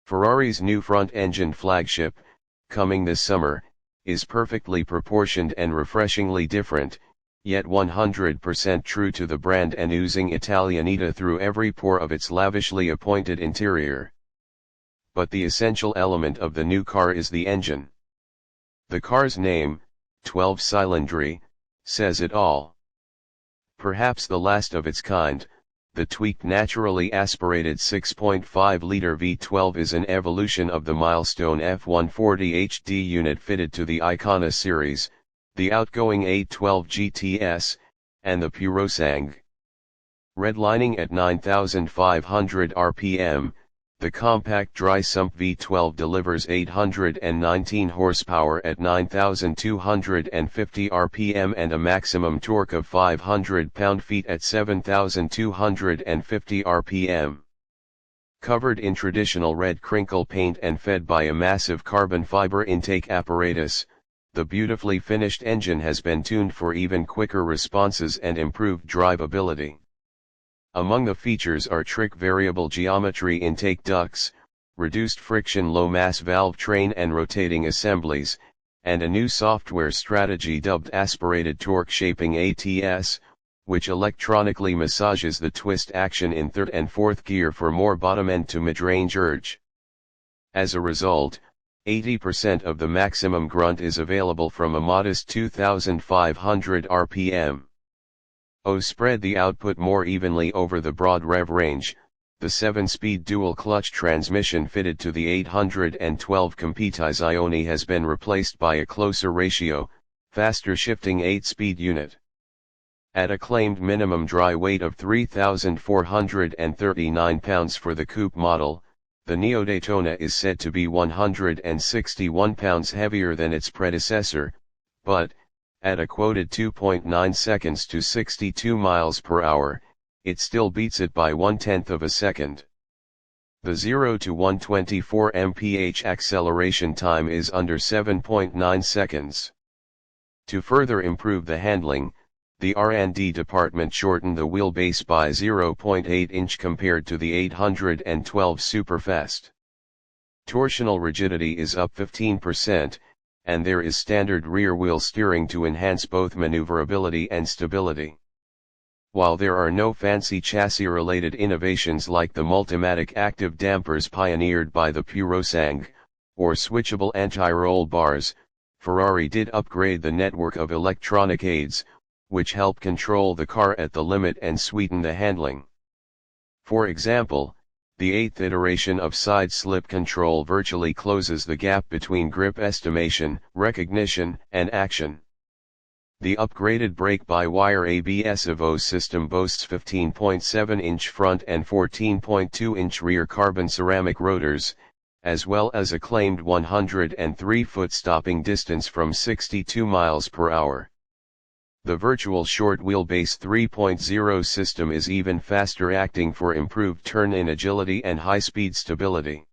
Ferrari's new front-engine flagship, coming this summer, is perfectly proportioned and refreshingly different, yet 100% true to the brand and oozing Italianità through every pore of its lavishly appointed interior. But the essential element of the new car is the engine. The car's name, 12 Cilindri, says it all. Perhaps the last of its kind, the tweaked naturally aspirated 6.5-liter V12 is an evolution of the milestone F140 HD unit fitted to the Icona series, the outgoing V-12 GTS, and the Purosangue. Redlining at 9,500 RPM, the compact dry-sump V12 delivers 819 horsepower at 9,250 RPM and a maximum torque of 500 pound-feet at 7,250 RPM. Covered in traditional red crinkle paint and fed by a massive carbon fiber intake apparatus, the beautifully finished engine has been tuned for even quicker responses and improved drivability. Among the features are trick variable geometry intake ducts, reduced friction low mass valvetrain and rotating assemblies, and a new software strategy dubbed Aspirated Torque Shaping ATS, which electronically massages the twist action in third and fourth gear for more bottom end to mid-range urge. As a result, 80% of the maximum grunt is available from a modest 2,500 RPM. Spread the output more evenly over the broad rev range. The 7-speed dual-clutch transmission fitted to the 812 Competizione has been replaced by a closer ratio, faster shifting 8-speed unit. At a claimed minimum dry weight of 3,439 pounds for the coupe model, the neo-Daytona is said to be 161 pounds heavier than its predecessor, but, at a quoted 2.9 seconds to 62 miles per hour, it still beats it by 1/10 of a second. The 0 to 124 mph acceleration time is under 7.9 seconds. To further improve the handling, the R&D department shortened the wheelbase by 0.8 inch compared to the 812 Superfast. Torsional rigidity is up 15%, and there is standard rear wheel steering to enhance both maneuverability and stability. While there are no fancy chassis-related innovations like the multimatic active dampers pioneered by the Purosangue, or switchable anti-roll bars, Ferrari did upgrade the network of electronic aids, which help control the car at the limit and sweeten the handling. For example, the 8th iteration of side slip control virtually closes the gap between grip estimation, recognition, and action. The upgraded brake-by-wire ABS EVO system boasts 15.7-inch front and 14.2-inch rear carbon ceramic rotors, as well as a claimed 103-foot stopping distance from 62 miles per hour. The virtual short wheelbase 3.0 system is even faster, acting for improved turn-in agility and high-speed stability.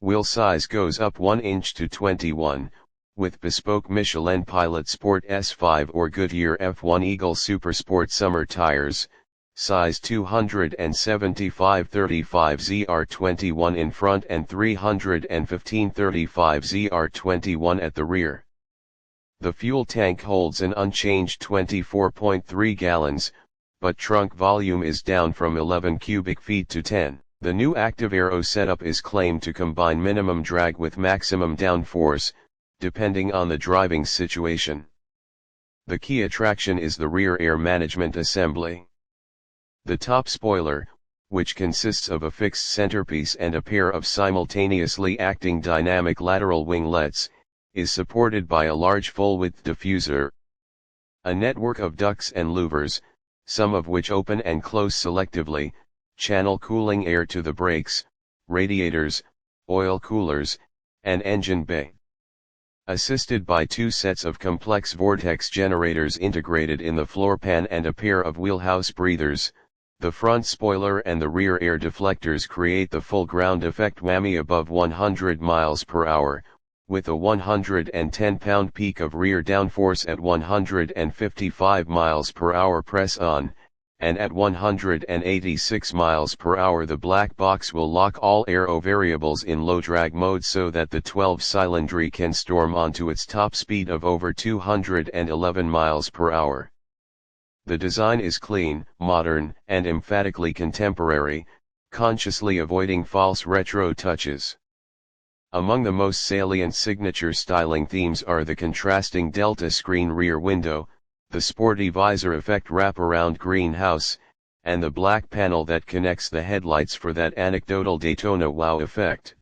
Wheel size goes up 1 inch to 21, with bespoke Michelin Pilot Sport S5 or Goodyear F1 Eagle Super Sport summer tires, size 275/35 ZR21 in front and 315/35 ZR21 at the rear. The fuel tank holds an unchanged 24.3 gallons, but trunk volume is down from 11 cubic feet to 10. The new active aero setup is claimed to combine minimum drag with maximum downforce, depending on the driving situation. The key attraction is the rear air management assembly. The top spoiler, which consists of a fixed centerpiece and a pair of simultaneously acting dynamic lateral winglets, is supported by a large full-width diffuser. A network of ducts and louvers, some of which open and close selectively, channel cooling air to the brakes, radiators, oil coolers, and engine bay. Assisted by 2 sets of complex vortex generators integrated in the floor pan and a pair of wheelhouse breathers, the front spoiler and the rear air deflectors create the full ground effect whammy above 100 miles per hour, with a 110-pound peak of rear downforce at 155 miles per hour press on, and at 186 miles per hour the black box will lock all aero variables in low drag mode so that the 12 Cilindri can storm onto its top speed of over 211 miles per hour. The design is clean, modern, and emphatically contemporary, consciously avoiding false retro touches. Among the most salient signature styling themes are the contrasting delta screen rear window, the sporty visor effect wraparound greenhouse, and the black panel that connects the headlights for that anecdotal Daytona wow effect.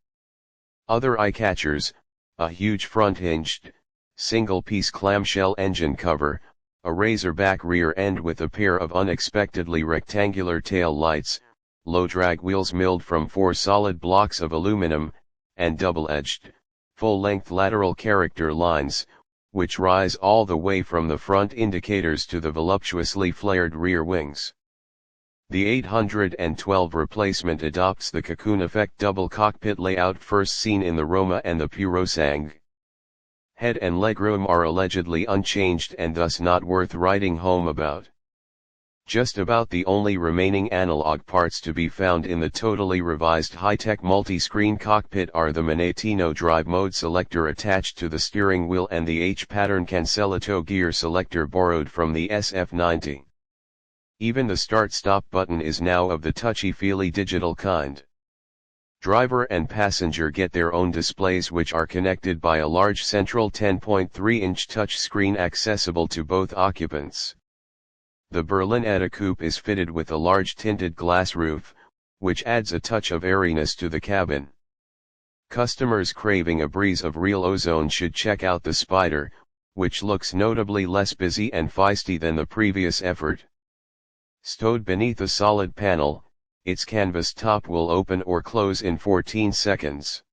Other eye-catchers, a huge front-hinged, single-piece clamshell engine cover, a razorback rear end with a pair of unexpectedly rectangular tail lights, low-drag wheels milled from 4 solid blocks of aluminum, and double-edged, full-length lateral character lines, which rise all the way from the front indicators to the voluptuously flared rear wings. The 812 replacement adopts the cocoon effect double cockpit layout first seen in the Roma and the Purosangue. Head and legroom are allegedly unchanged and thus not worth writing home about. Just about the only remaining analog parts to be found in the totally revised high-tech multi-screen cockpit are the Manettino drive mode selector attached to the steering wheel and the H-pattern cancellato gear selector borrowed from the SF90. Even the start-stop button is now of the touchy-feely digital kind. Driver and passenger get their own displays which are connected by a large central 10.3-inch touchscreen accessible to both occupants. The Berlinetta coupe is fitted with a large tinted glass roof, which adds a touch of airiness to the cabin. Customers craving a breeze of real ozone should check out the Spider, which looks notably less busy and feisty than the previous effort. Stowed beneath a solid panel, its canvas top will open or close in 14 seconds.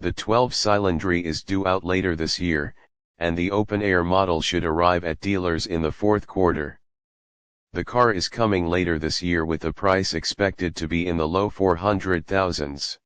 The 12 Cilindri is due out later this year, and the open-air model should arrive at dealers in the fourth quarter. The car is coming later this year with a price expected to be in the low 400,000s.